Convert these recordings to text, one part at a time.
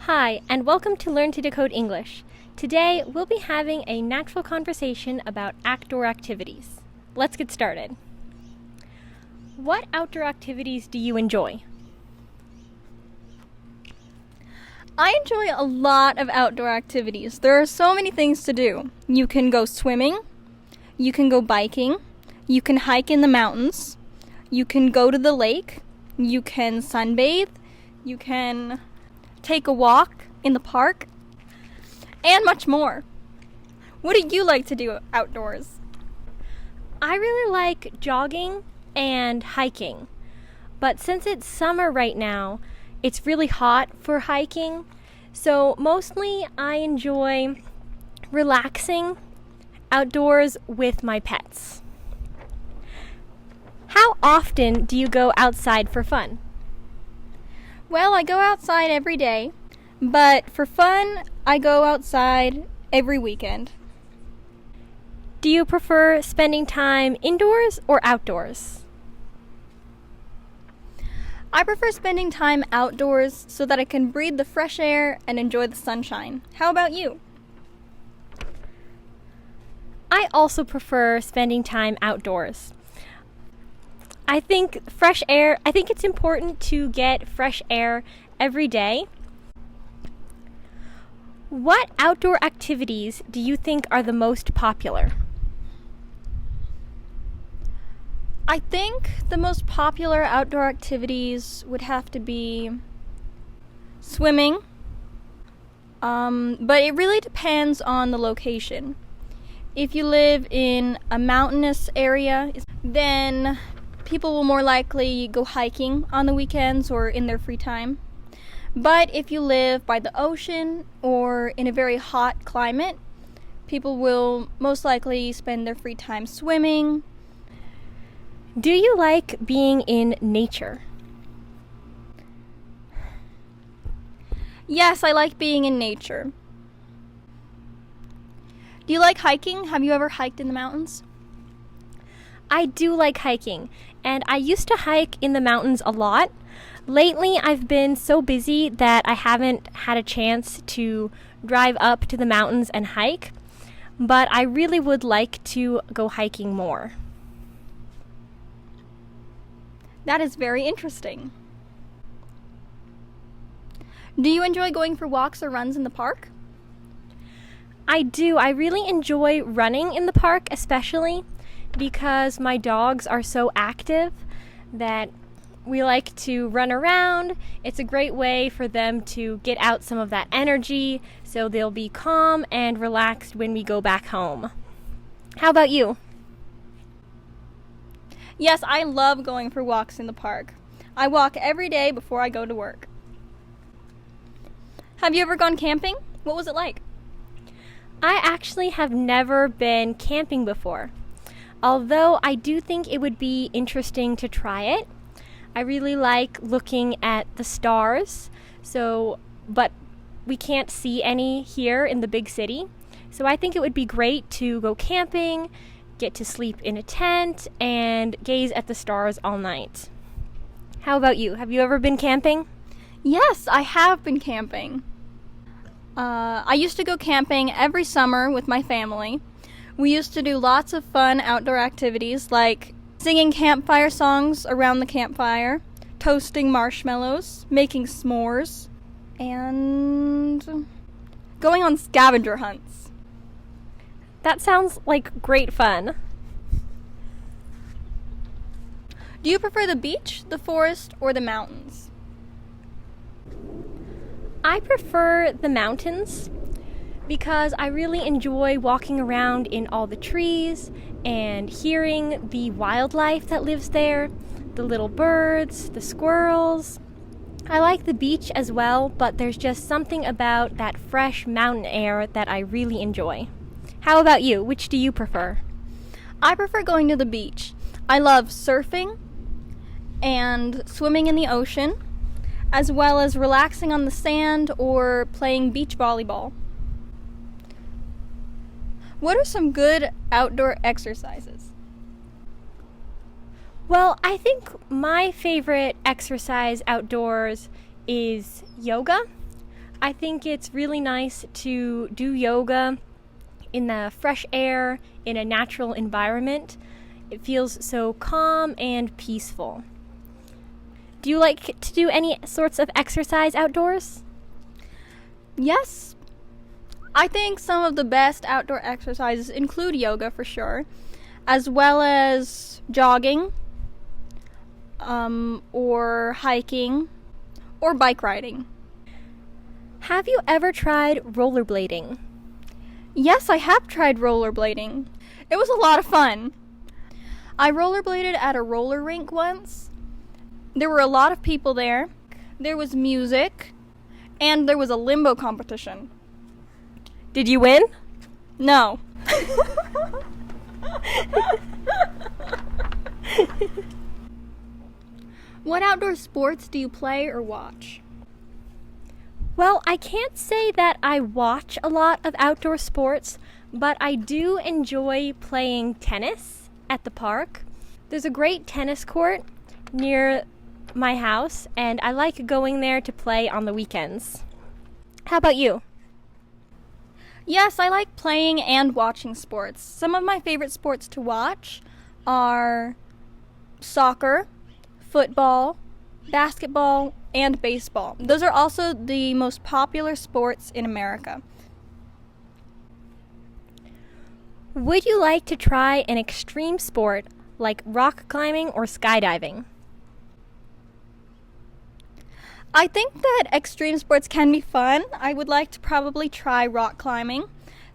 Hi, and welcome to Learn to Decode English. Today, we'll be having a natural conversation about outdoor activities. Let's get started. What outdoor activities do you enjoy? I enjoy a lot of outdoor activities. There are so many things to do. You can go swimming, you can go biking, you can hike in the mountains, you can go to the lake, you can sunbathe, you can take a walk in the park, and much more. What do you like to do outdoors? I really like jogging and hiking, but since it's summer right now, it's really hot for hiking, so mostly I enjoy relaxing outdoors with my pets. How often do you go outside for fun? Well, I go outside every day, but for fun, I go outside every weekend. Do you prefer spending time indoors or outdoors? I prefer spending time outdoors so that I can breathe the fresh air and enjoy the sunshine. How about you? I also prefer spending time outdoors. I think it's important to get fresh air every day. What outdoor activities do you think are the most popular? I think the most popular outdoor activities would have to be swimming, but it really depends on the location. If you live in a mountainous area, then people will more likely go hiking on the weekends or in their free time. But if you live by the ocean or in a very hot climate, people will most likely spend their free time swimming. Do you like being in nature? Yes, I like being in nature. Do you like hiking? Have you ever hiked in the mountains? I do like hiking, and I used to hike in the mountains a lot. Lately, I've been so busy that I haven't had a chance to drive up to the mountains and hike, but I really would like to go hiking more. That is very interesting. Do you enjoy going for walks or runs in the park? I do. I really enjoy running in the park, especially because my dogs are so active that we like to run around. It's a great way for them to get out some of that energy, so they'll be calm and relaxed when we go back home. How about you? Yes, I love going for walks in the park. I walk every day before I go to work. Have you ever gone camping? What was it like? I actually have never been camping before, although I do think it would be interesting to try it. I really like looking at the stars, but we can't see any here in the big city, so I think it would be great to go camping, get to sleep in a tent, and gaze at the stars all night. How about you? Have you ever been camping? Yes, I have been camping. I used to go camping every summer with my family. We used to do lots of fun outdoor activities like singing campfire songs around the campfire, toasting marshmallows, making s'mores, and going on scavenger hunts. That sounds like great fun. Do you prefer the beach, the forest, or the mountains? I prefer the mountains because I really enjoy walking around in all the trees and hearing the wildlife that lives there, the little birds, the squirrels. I like the beach as well, but there's just something about that fresh mountain air that I really enjoy. How about you? Which do you prefer? I prefer going to the beach. I love surfing and swimming in the ocean, as well as relaxing on the sand or playing beach volleyball. What are some good outdoor exercises? Well, I think my favorite exercise outdoors is yoga. I think it's really nice to do yoga in the fresh air, in a natural environment. It feels so calm and peaceful. Do you like to do any sorts of exercise outdoors? Yes. I think some of the best outdoor exercises include yoga for sure, as well as jogging, or hiking, or bike riding. Have you ever tried rollerblading? Yes, I have tried rollerblading. It was a lot of fun. I rollerbladed at a roller rink once. There were a lot of people there. There was music, and there was a limbo competition. Did you win? No. What outdoor sports do you play or watch? Well, I can't say that I watch a lot of outdoor sports, but I do enjoy playing tennis at the park. There's a great tennis court near my house, and I like going there to play on the weekends. How about you? Yes, I like playing and watching sports. Some of my favorite sports to watch are soccer, football, basketball, and baseball. Those are also the most popular sports in America. Would you like to try an extreme sport like rock climbing or skydiving? I think that extreme sports can be fun. I would like to probably try rock climbing.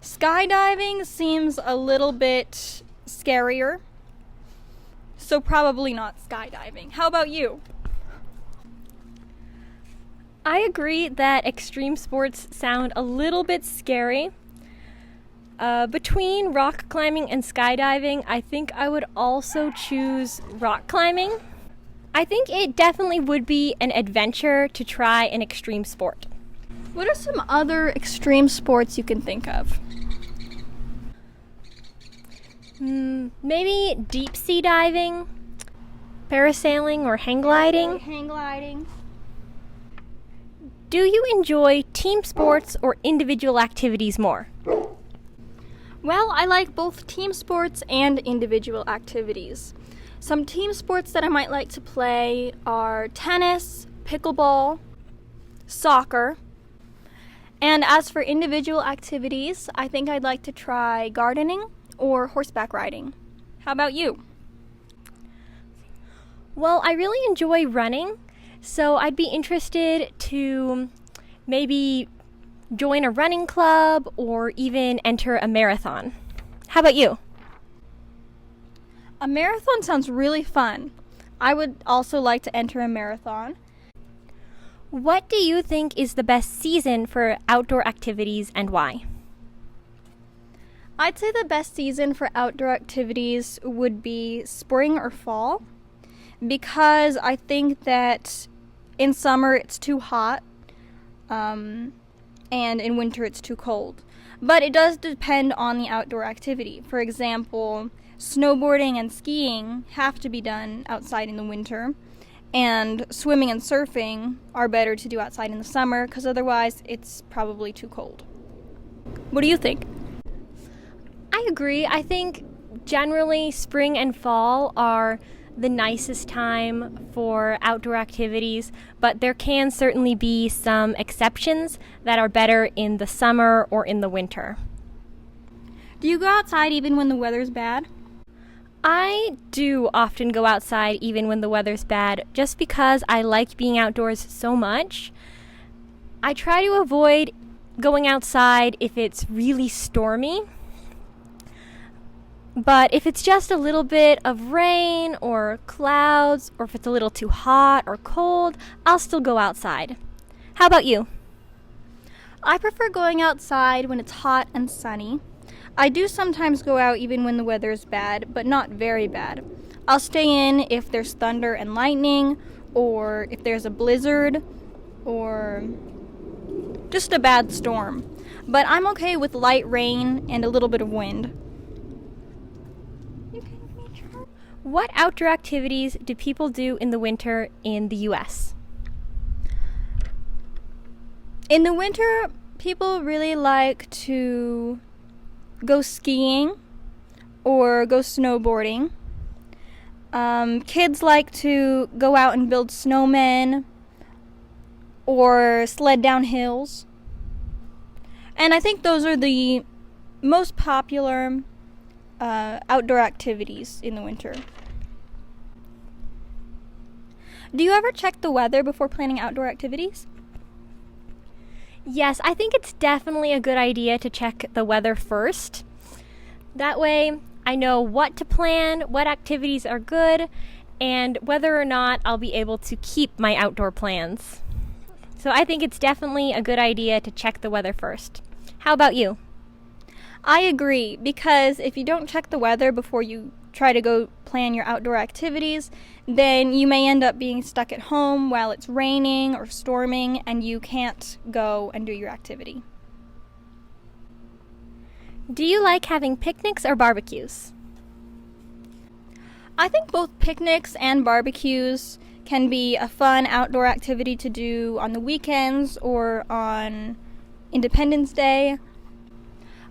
Skydiving seems a little bit scarier, so probably not skydiving. How about you? I agree that extreme sports sound a little bit scary. Between rock climbing and skydiving, I think I would also choose rock climbing. I think it definitely would be an adventure to try an extreme sport. What are some other extreme sports you can think of? Maybe deep sea diving, parasailing, or hang gliding. Hang gliding. Do you enjoy team sports or individual activities more? Well, I like both team sports and individual activities. Some team sports that I might like to play are tennis, pickleball, soccer. And as for individual activities, I think I'd like to try gardening or horseback riding. How about you? Well, I really enjoy running, so I'd be interested to maybe join a running club or even enter a marathon. How about you? A marathon sounds really fun. I would also like to enter a marathon. What do you think is the best season for outdoor activities and why? I'd say the best season for outdoor activities would be spring or fall, because I think that in summer it's too hot, and in winter it's too cold. But it does depend on the outdoor activity. For example, snowboarding and skiing have to be done outside in the winter, and swimming and surfing are better to do outside in the summer because otherwise it's probably too cold. What do you think? I agree. I think generally spring and fall are the nicest time for outdoor activities, but there can certainly be some exceptions that are better in the summer or in the winter. Do you go outside even when the weather's bad? I do often go outside even when the weather's bad, just because I like being outdoors so much. I try to avoid going outside if it's really stormy, but if it's just a little bit of rain or clouds, or if it's a little too hot or cold, I'll still go outside. How about you? I prefer going outside when it's hot and sunny. I do sometimes go out even when the weather is bad, but not very bad. I'll stay in if there's thunder and lightning, or if there's a blizzard, or just a bad storm. But I'm okay with light rain and a little bit of wind. What outdoor activities do people do in the winter in the U.S.? In the winter, people really like to go skiing or go snowboarding. Kids like to go out and build snowmen or sled down hills. And I think those are the most popular outdoor activities in the winter. Do you ever check the weather before planning outdoor activities? Yes, I think it's definitely a good idea to check the weather first. That way, I know what to plan, what activities are good, and whether or not I'll be able to keep my outdoor plans. So I think it's definitely a good idea to check the weather first. How about you? I agree, because if you don't check the weather before you try to go plan your outdoor activities, then you may end up being stuck at home while it's raining or storming and you can't go and do your activity. Do you like having picnics or barbecues? I think both picnics and barbecues can be a fun outdoor activity to do on the weekends or on Independence Day.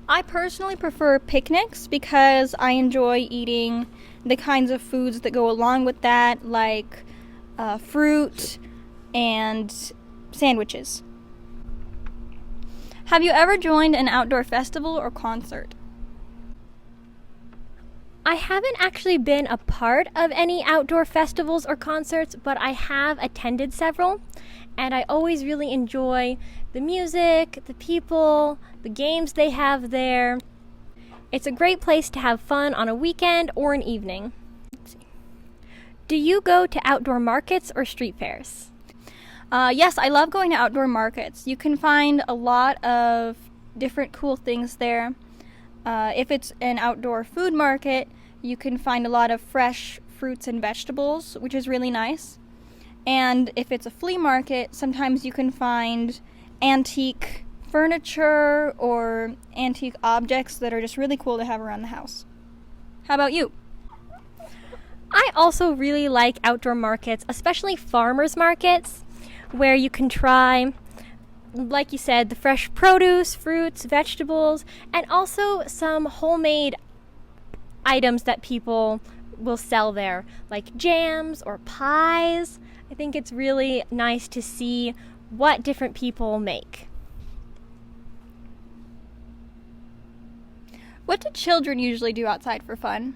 I personally prefer picnics because I enjoy eating the kinds of foods that go along with that, like fruit and sandwiches. Have you ever joined an outdoor festival or concert? I haven't actually been a part of any outdoor festivals or concerts, but I have attended several, and I always really enjoy the music, the people, the games they have there. It's a great place to have fun on a weekend or an evening. Do you go to outdoor markets or street fairs? Yes, I love going to outdoor markets. You can find a lot of different cool things there. If it's an outdoor food market, you can find a lot of fresh fruits and vegetables, which is really nice. And if it's a flea market, sometimes you can find antique furniture or antique objects that are just really cool to have around the house. How about you? I also really like outdoor markets, especially farmers markets, where you can try, like you said, the fresh produce, fruits, vegetables, and also some homemade items that people will sell there, like jams or pies. I think it's really nice to see what different people make. What do children usually do outside for fun?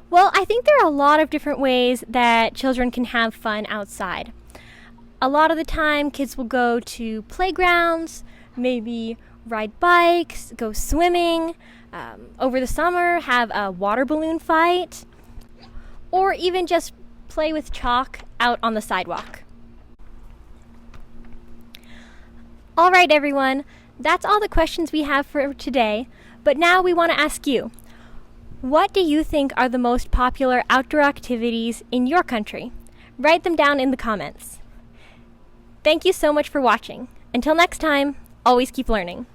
Well, I think there are a lot of different ways that children can have fun outside. A lot of the time, kids will go to playgrounds, maybe ride bikes, go swimming, over the summer have a water balloon fight, or even just play with chalk out on the sidewalk. All right, everyone, that's all the questions we have for today, but now we want to ask you, what do you think are the most popular outdoor activities in your country? Write them down in the comments. Thank you so much for watching. Until next time, always keep learning.